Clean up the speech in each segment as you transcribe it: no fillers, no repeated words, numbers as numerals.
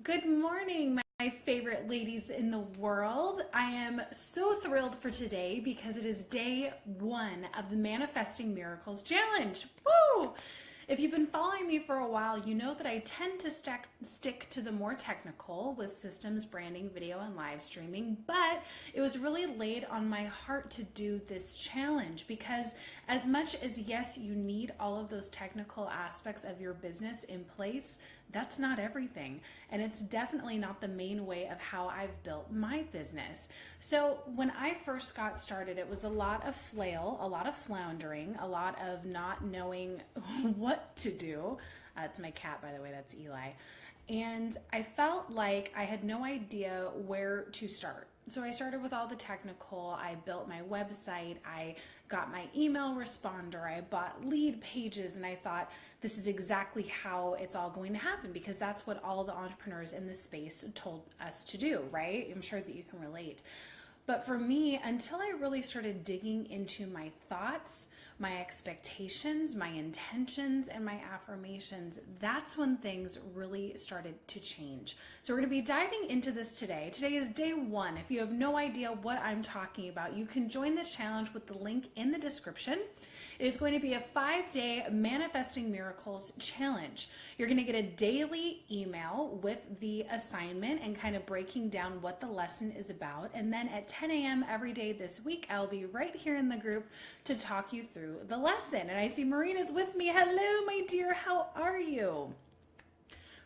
Good morning, my favorite ladies in the world. I am so thrilled for today because it is day one of the Manifesting Miracles Challenge. Woo! If you've been following me for a while, you know that I tend to stick to the more technical with systems, branding, video, and live streaming, but it was really laid on my heart to do this challenge because as much as, yes, you need all of those technical aspects of your business in place, that's not everything. And it's definitely not the main way of how I've built my business. So when I first got started, it was a lot of flail, a lot of floundering, a lot of not knowing what to do. It's my cat, by the way, that's Eli. And I felt like I had no idea where to start. So I started with all the technical. I built my website. I got my email responder. I bought lead pages, and I thought this is exactly how it's all going to happen because that's what all the entrepreneurs in this space told us to do, right? I'm sure that you can relate. But for me, until I really started digging into my thoughts, my expectations, my intentions, and my affirmations, that's when things really started to change. So we're going to be diving into this today. Today is day one. If you have no idea what I'm talking about, you can join the challenge with the link in the description. It is going to be a 5-day Manifesting Miracles challenge. You're going to get a daily email with the assignment and kind of breaking down what the lesson is about. And then at 10 a.m. every day this week, I'll be right here in the group to talk you through the lesson. And I see Marina's with me. Hello, my dear. How are you?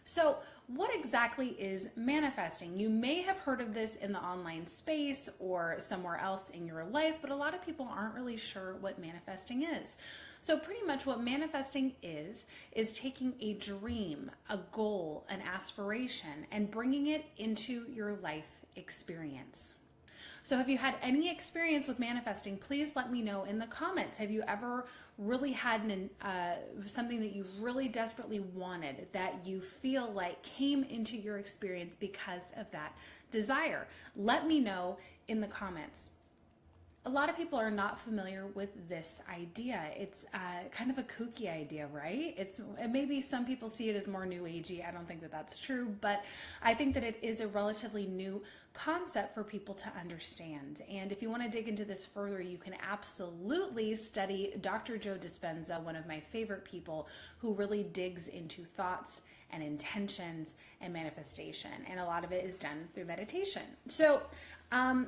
So, what exactly is manifesting? You may have heard of this in the online space or somewhere else in your life, but a lot of people aren't really sure what manifesting is. So pretty much what manifesting is taking a dream, a goal, an aspiration, and bringing it into your life experience. So have you had any experience with manifesting? Please let me know in the comments. Have you ever really had something that you really desperately wanted that you feel like came into your experience because of that desire? Let me know in the comments. A lot of people are not familiar with this idea. It's kind of a kooky idea, right? Maybe some people see it as more new agey. I don't think that that's true, but I think that it is a relatively new concept for people to understand. And if you want to dig into this further, you can absolutely study Dr. Joe Dispenza, one of my favorite people who really digs into thoughts and intentions and manifestation. And a lot of it is done through meditation. So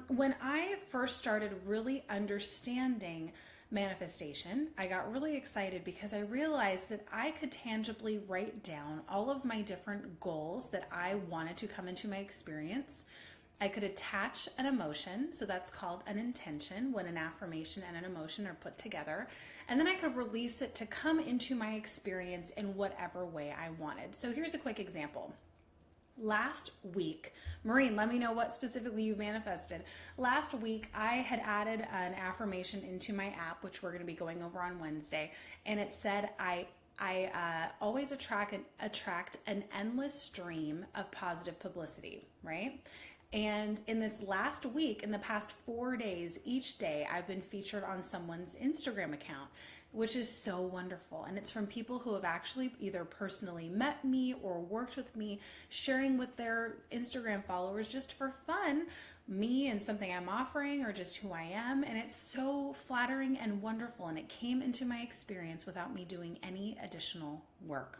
when I first started really understanding manifestation, I got really excited because I realized that I could tangibly write down all of my different goals that I wanted to come into my experience. I could attach an emotion, so that's called an intention, when an affirmation and an emotion are put together. And then I could release it to come into my experience in whatever way I wanted. So here's a quick example. Last week, Maureen, let me know what specifically you manifested. Last week, I had added an affirmation into my app, which we're going to be going over on Wednesday, and it said, I always attract an endless stream of positive publicity, right? And in this last week, in the past 4 days, each day I've been featured on someone's Instagram account, which is so wonderful. And it's from people who have actually either personally met me or worked with me, sharing with their Instagram followers just for fun, me and something I'm offering or just who I am. And it's so flattering and wonderful. And it came into my experience without me doing any additional work.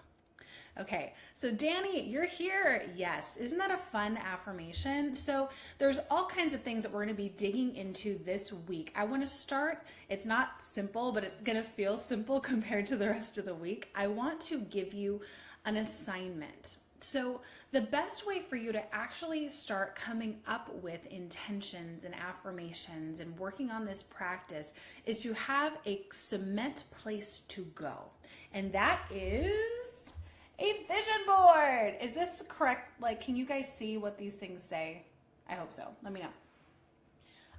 Okay, so Danny, you're here. Yes, isn't that a fun affirmation? So there's all kinds of things that we're going to be digging into this week. I want to start, it's not simple, but it's going to feel simple compared to the rest of the week. I want to give you an assignment. So the best way for you to actually start coming up with intentions and affirmations and working on this practice is to have a cement place to go. And that is a vision board. Is this correct? Like, can you guys see what these things say? I hope so. Let me know.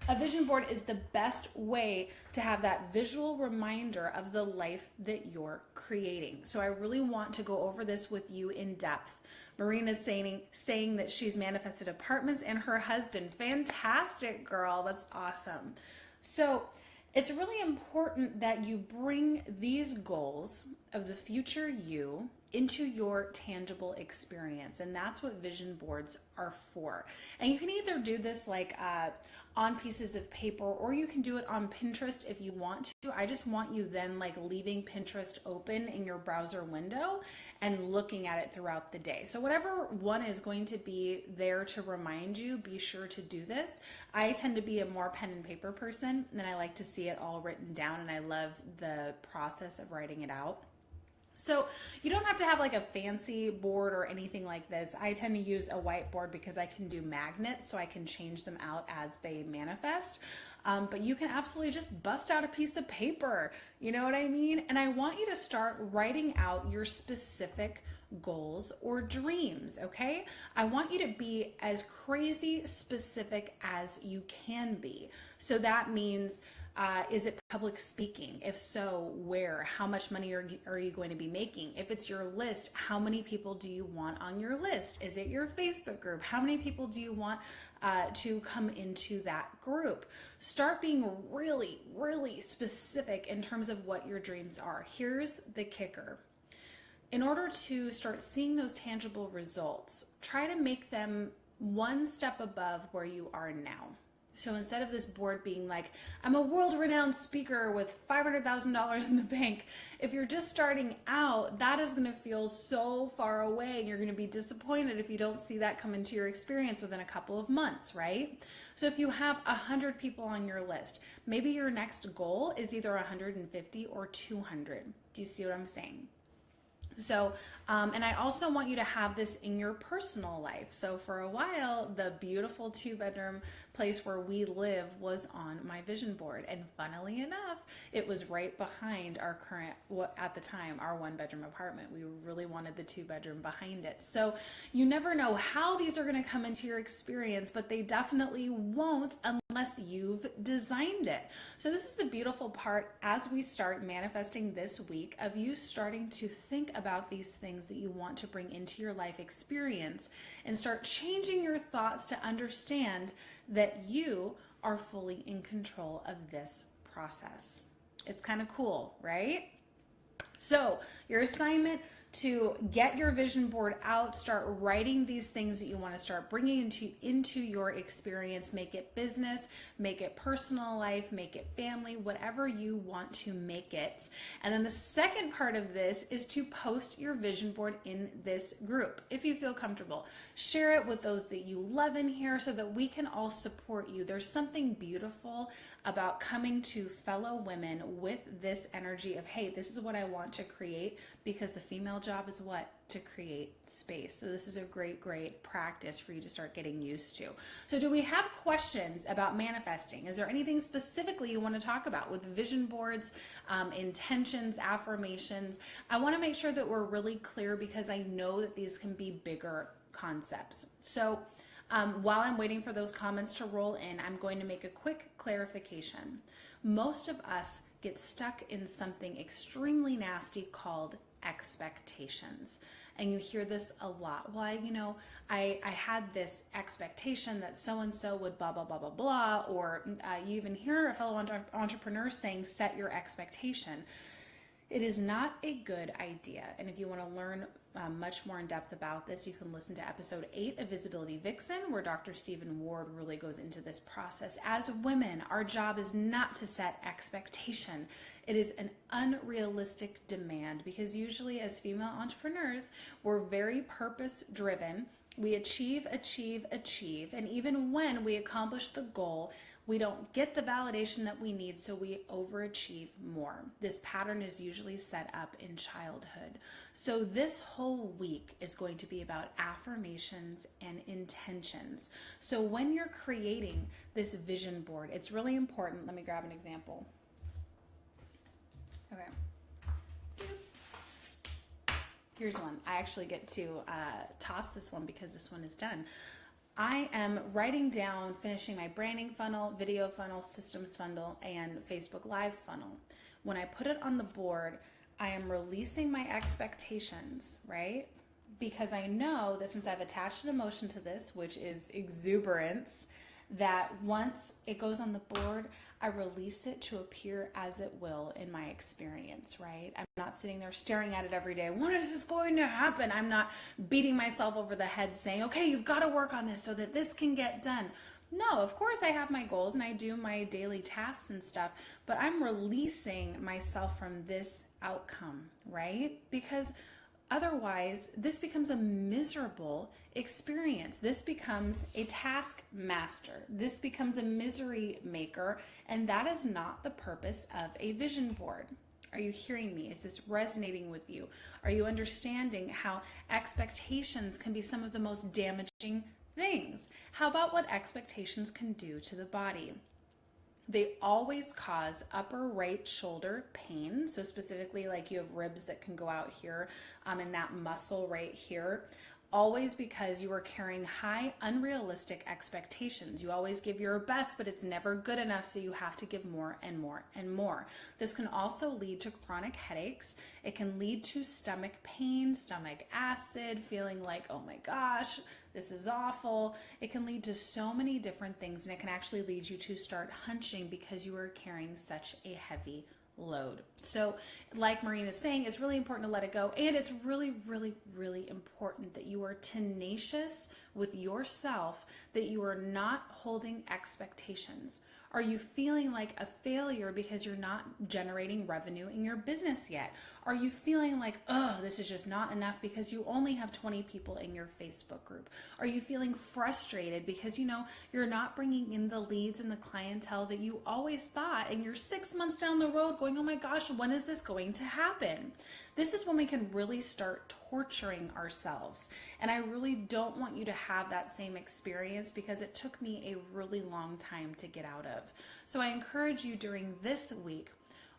A vision board is the best way to have that visual reminder of the life that you're creating. So I really want to go over this with you in depth. Marina's saying that she's manifested apartments and her husband. Fantastic, girl. That's awesome. So it's really important that you bring these goals of the future you into your tangible experience. And that's what vision boards are for. And you can either do this like on pieces of paper, or you can do it on Pinterest if you want to. I just want you then like leaving Pinterest open in your browser window and looking at it throughout the day. So whatever one is going to be there to remind you, be sure to do this. I tend to be a more pen and paper person, and I like to see it all written down, and I love the process of writing it out. So you don't have to have like a fancy board or anything like this. I tend to use a whiteboard because I can do magnets, so I can change them out as they manifest. But you can absolutely just bust out a piece of paper. You know what I mean? And I want you to start writing out your specific goals or dreams, okay? I want you to be as crazy specific as you can be. So that means, is it public speaking? If so, where? How much money are you going to be making? If it's your list, how many people do you want on your list? Is it your Facebook group? How many people do you want to come into that group? Start being really, really specific in terms of what your dreams are. Here's the kicker. In order to start seeing those tangible results, try to make them one step above where you are now. So instead of this board being like, I'm a world-renowned speaker with $500,000 in the bank, if you're just starting out, that is going to feel so far away. You're going to be disappointed if you don't see that come into your experience within a couple of months, right? So if you have 100 people on your list, maybe your next goal is either 150 or 200. Do you see what I'm saying? So, and I also want you to have this in your personal life. So for a while, the beautiful 2-bedroom place where we live was on my vision board. And funnily enough, it was right behind our current, at the time, our 1-bedroom apartment. We really wanted the 2-bedroom behind it. So you never know how these are going to come into your experience, but they definitely won't unless you've designed it. So this is the beautiful part as we start manifesting this week of you starting to think about these things that you want to bring into your life experience and start changing your thoughts to understand that you are fully in control of this process. It's kind of cool, right? So your assignment to get your vision board out, start writing these things that you want to start bringing into your experience, make it business, make it personal life, make it family, whatever you want to make it. And then the second part of this is to post your vision board in this group. If you feel comfortable, share it with those that you love in here so that we can all support you. There's something beautiful about coming to fellow women with this energy of, hey, this is what I want to create, because the female job is what? To create space. So this is a great, great practice for you to start getting used to. So do we have questions about manifesting? Is there anything specifically you want to talk about with vision boards, intentions, affirmations? I want to make sure that we're really clear because I know that these can be bigger concepts. So while I'm waiting for those comments to roll in, I'm going to make a quick clarification. Most of us get stuck in something extremely nasty called expectations. And you hear this a lot. Well, I had this expectation that so-and-so would blah, blah, blah, blah, blah. Or you even hear a fellow entrepreneur saying, set your expectation. It is not a good idea. And if you want to learn much more in depth about this, you can listen to episode 8 of Visibility Vixen, where Dr. Stephen Ward really goes into this process. As women, our job is not to set expectation. It is an unrealistic demand, because usually as female entrepreneurs, we're very purpose driven. We achieve. And even when we accomplish the goal, we don't get the validation that we need, so we overachieve more. This pattern is usually set up in childhood. So this whole week is going to be about affirmations and intentions. So when you're creating this vision board, it's really important. Let me grab an example. Okay. Here's one. I actually get to toss this one because this one is done. I am writing down, finishing my branding funnel, video funnel, systems funnel, and Facebook Live funnel. When I put it on the board, I am releasing my expectations, right? Because I know that since I've attached an emotion to this, which is exuberance, that once it goes on the board, I release it to appear as it will in my experience, right? I'm not sitting there staring at it every day. When is this going to happen? I'm not beating myself over the head saying, okay, you've got to work on this so that this can get done. No, of course I have my goals and I do my daily tasks and stuff, but I'm releasing myself from this outcome, right? Because otherwise, this becomes a miserable experience. This becomes a task master. This becomes a misery maker, and that is not the purpose of a vision board. Are you hearing me? Is this resonating with you? Are you understanding how expectations can be some of the most damaging things? How about what expectations can do to the body? They always cause upper right shoulder pain. So specifically, like you have ribs that can go out here and that muscle right here. Always because you are carrying high, unrealistic expectations. You always give your best, but it's never good enough, so you have to give more and more and more. This can also lead to chronic headaches. It can lead to stomach pain, stomach acid, feeling like, oh my gosh, this is awful. It can lead to so many different things, and it can actually lead you to start hunching because you are carrying such a heavy load. So like Maureen is saying, it's really important to let it go. And it's really, really, really important that you are tenacious with yourself, that you are not holding expectations. Are you feeling like a failure because you're not generating revenue in your business yet? Are you feeling like, oh, this is just not enough because you only have 20 people in your Facebook group? Are you feeling frustrated because, you're not bringing in the leads and the clientele that you always thought, and you're 6 months down the road going, oh my gosh, when is this going to happen? This is when we can really start torturing ourselves. And I really don't want you to have that same experience because it took me a really long time to get out of. So I encourage you during this week,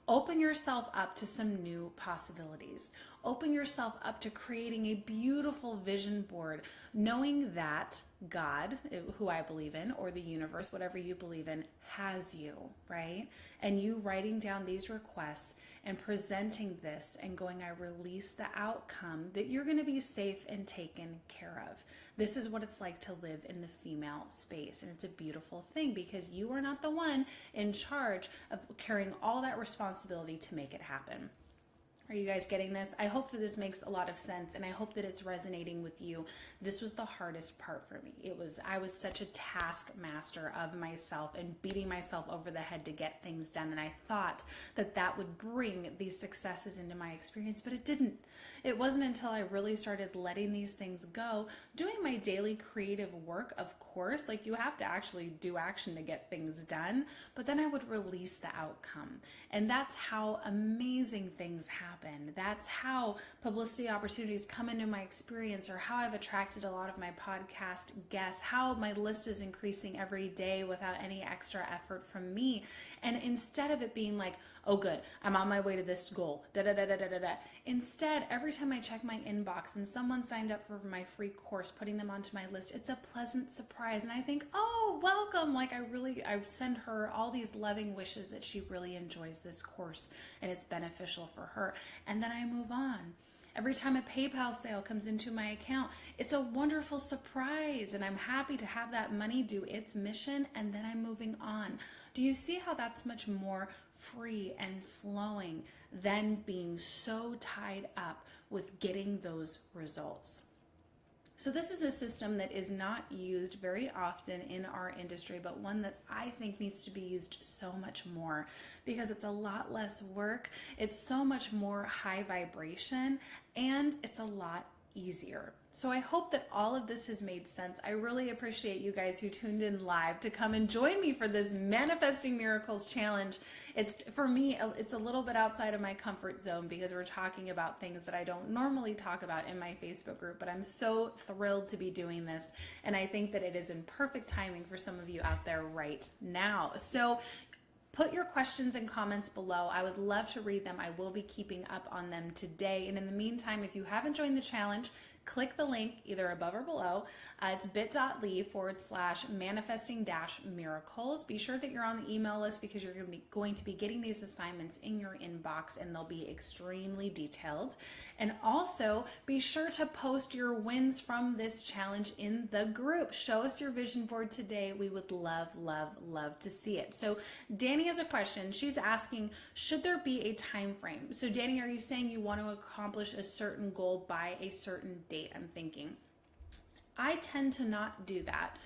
open yourself up to some new possibilities. Open yourself up to creating a beautiful vision board, knowing that God, who I believe in, or the universe, whatever you believe in, has you, right? And you writing down these requests and presenting this and going, I release the outcome that you're going to be safe and taken care of. This is what it's like to live in the female space. And it's a beautiful thing because you are not the one in charge of carrying all that responsibility to make it happen. Are you guys getting this? I hope that this makes a lot of sense, and I hope that it's resonating with you. This was the hardest part for me. I was such a taskmaster of myself and beating myself over the head to get things done, and I thought that that would bring these successes into my experience, but it didn't. It wasn't until I really started letting these things go, doing my daily creative work, of course, like you have to actually do action to get things done, but then I would release the outcome. And that's how amazing things happen. That's how publicity opportunities come into my experience, or how I've attracted a lot of my podcast guests, how my list is increasing every day without any extra effort from me. And instead of it being like, oh good, I'm on my way to this goal, instead, every time I check my inbox and someone signed up for my free course, putting them onto my list, it's a pleasant surprise. And I think, oh, welcome. Like I send her all these loving wishes that she really enjoys this course and it's beneficial for her. And then I move on. Every time a PayPal sale comes into my account, it's a wonderful surprise, and I'm happy to have that money do its mission, and then I'm moving on. Do you see how that's much more free and flowing than being so tied up with getting those results? So this is a system that is not used very often in our industry, but one that I think needs to be used so much more because it's a lot less work, it's so much more high vibration, and it's a lot easier. So I hope that all of this has made sense. I really appreciate you guys who tuned in live to come and join me for this Manifesting Miracles challenge. For me, it's a little bit outside of my comfort zone because we're talking about things that I don't normally talk about in my Facebook group, but I'm so thrilled to be doing this. And I think that it is in perfect timing for some of you out there right now. So put your questions and comments below. I would love to read them. I will be keeping up on them today. And in the meantime, if you haven't joined the challenge, click the link either above or below. It's bit.ly/manifesting-miracles. Be sure that you're on the email list because you're going to be getting these assignments in your inbox, and they'll be extremely detailed. And also be sure to post your wins from this challenge in the group. Show us your vision board today. We would love, love, love to see it. So Danny has a question. She's asking, should there be a time frame? So Danny, are you saying you want to accomplish a certain goal by a certain date? I'm thinking. I tend to not do that.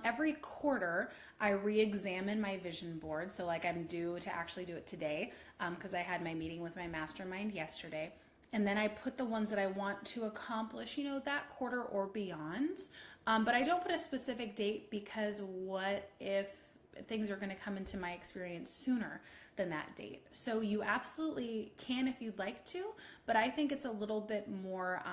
Every quarter, I re-examine my vision board. So like I'm due to actually do it today because I had my meeting with my mastermind yesterday. And then I put the ones that I want to accomplish, that quarter or beyond. But I don't put a specific date because what if things are going to come into my experience sooner than that date? So you absolutely can if you'd like to, but I think it's a little bit more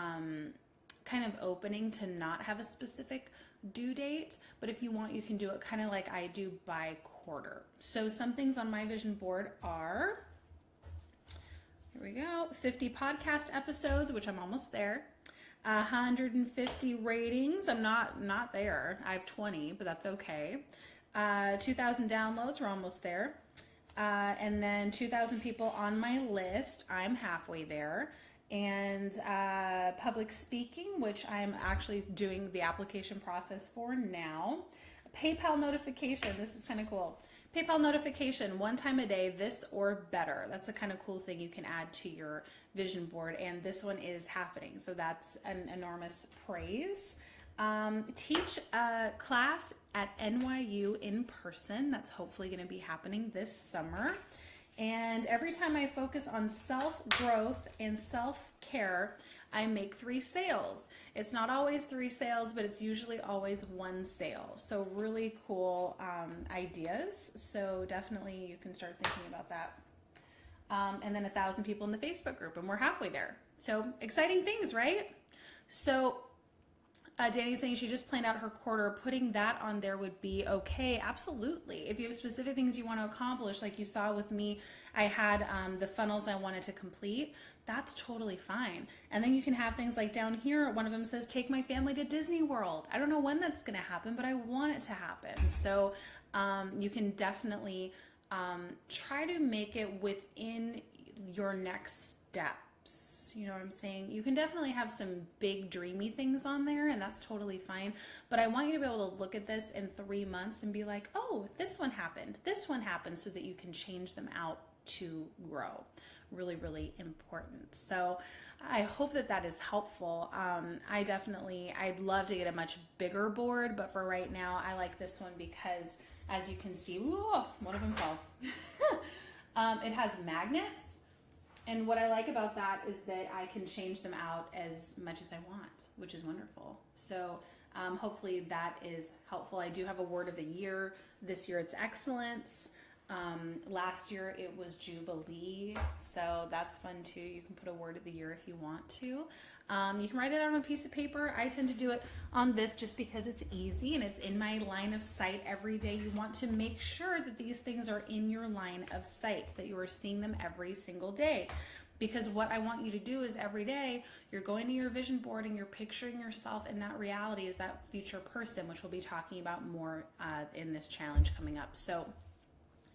kind of opening to not have a specific due date. But if you want, you can do it kind of like I do by quarter. So some things on my vision board are, here we go, 50 podcast episodes, which I'm almost there. 150 ratings. I'm not there. I have 20, but that's okay. 2,000 downloads. We're almost there. And then 2,000 people on my list. I'm halfway there. And public speaking, which I'm actually doing the application process for now. PayPal notification. This is kind of cool. PayPal notification, 1 time a day, this or better. That's a kind of cool thing you can add to your vision board. And this one is happening. So that's an enormous praise. Teach a class at NYU in person. That's hopefully going to be happening this summer. And every time I focus on self-growth and self-care, I make 3 sales. It's not always 3 sales, but it's usually always 1 sale. So really cool ideas. So definitely you can start thinking about that. And then 1,000 people in the Facebook group, and we're halfway there. So exciting things, right? So Danny's saying she just planned out her quarter. Putting that on there would be okay. Absolutely. If you have specific things you want to accomplish, like you saw with me, I had the funnels I wanted to complete. That's totally fine. And then you can have things like down here, one of them says, take my family to Disney World. I don't know when that's going to happen, but I want it to happen. So you can definitely try to make it within your next step. You know what I'm saying? You can definitely have some big dreamy things on there, and that's totally fine. But I want you to be able to look at this in 3 months and be like, oh, this one happened, so that you can change them out to grow. Really, really important. So I hope that that is helpful. I'd love to get a much bigger board, but for right now, I like this one because as you can see, one of them fell. It has magnets. And what I like about that is that I can change them out as much as I want, which is wonderful. So hopefully that is helpful. I do have a word of the year. This year it's excellence. Last year it was Jubilee. So that's fun too. You can put a word of the year if you want to. You can write it out on a piece of paper. I tend to do it on this just because it's easy and it's in my line of sight every day. You want to make sure that these things are in your line of sight, that you are seeing them every single day. Because what I want you to do is every day you're going to your vision board and you're picturing yourself in that reality as that future person, which we'll be talking about more in this challenge coming up. So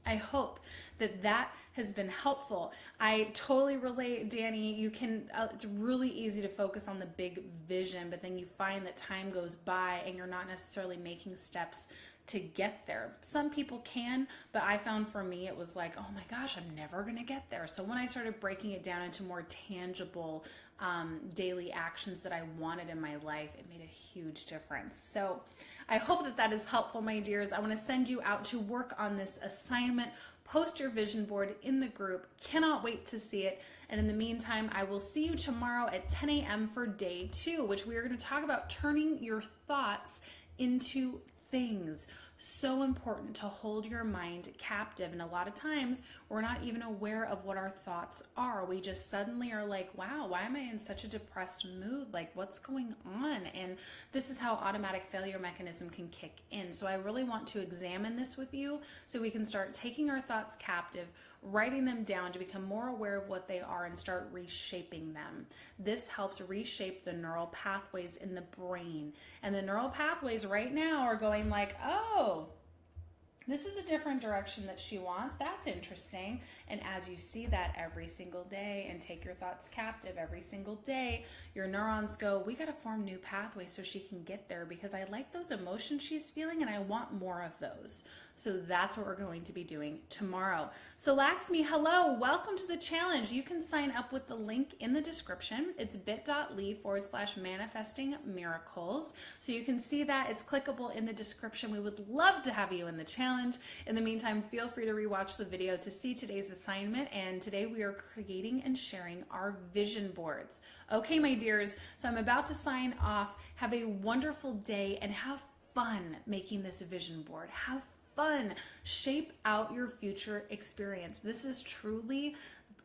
I hope that that has been helpful. I totally relate, Danny. You can, it's really easy to focus on the big vision, but then you find that time goes by and you're not necessarily making steps to get there. Some people can, but I found for me, it was like, oh my gosh, I'm never going to get there. So when I started breaking it down into more tangible daily actions that I wanted in my life, it made a huge difference. So I hope that that is helpful, my dears. I want to send you out to work on this assignment. Post your vision board in the group. Cannot wait to see it. And in the meantime, I will see you tomorrow at 10 a.m. for day 2, which we are going to talk about turning your thoughts into things. So important to hold your mind captive. And a lot of times we're not even aware of what our thoughts are. We just suddenly are like, wow, why am I in such a depressed mood? Like, what's going on? And this is how automatic failure mechanism can kick in. So I really want to examine this with you so we can start taking our thoughts captive, writing them down to become more aware of what they are and start reshaping them. This helps reshape the neural pathways in the brain. And the neural pathways right now are going like, oh, this is a different direction that she wants. That's interesting. And as you see that every single day and take your thoughts captive every single day, your neurons go, we got to form new pathways so she can get there, because I like those emotions she's feeling and I want more of those. So that's what we're going to be doing tomorrow. So Laxmi, hello, welcome to the challenge. You can sign up with the link in the description. It's bit.ly/manifesting miracles. So you can see that it's clickable in the description. We would love to have you in the challenge. In the meantime, feel free to rewatch the video to see today's assignment. And today we are creating and sharing our vision boards. Okay, my dears, so I'm about to sign off. Have a wonderful day and have fun making this vision board. Have fun. Shape out your future experience. This is truly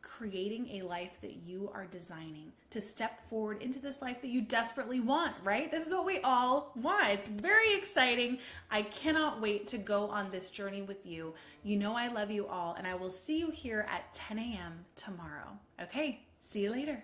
creating a life that you are designing to step forward into this life that you desperately want, right? This is what we all want. It's very exciting. I cannot wait to go on this journey with you. You know I love you all, and I will see you here at 10 a.m. tomorrow. Okay, see you later.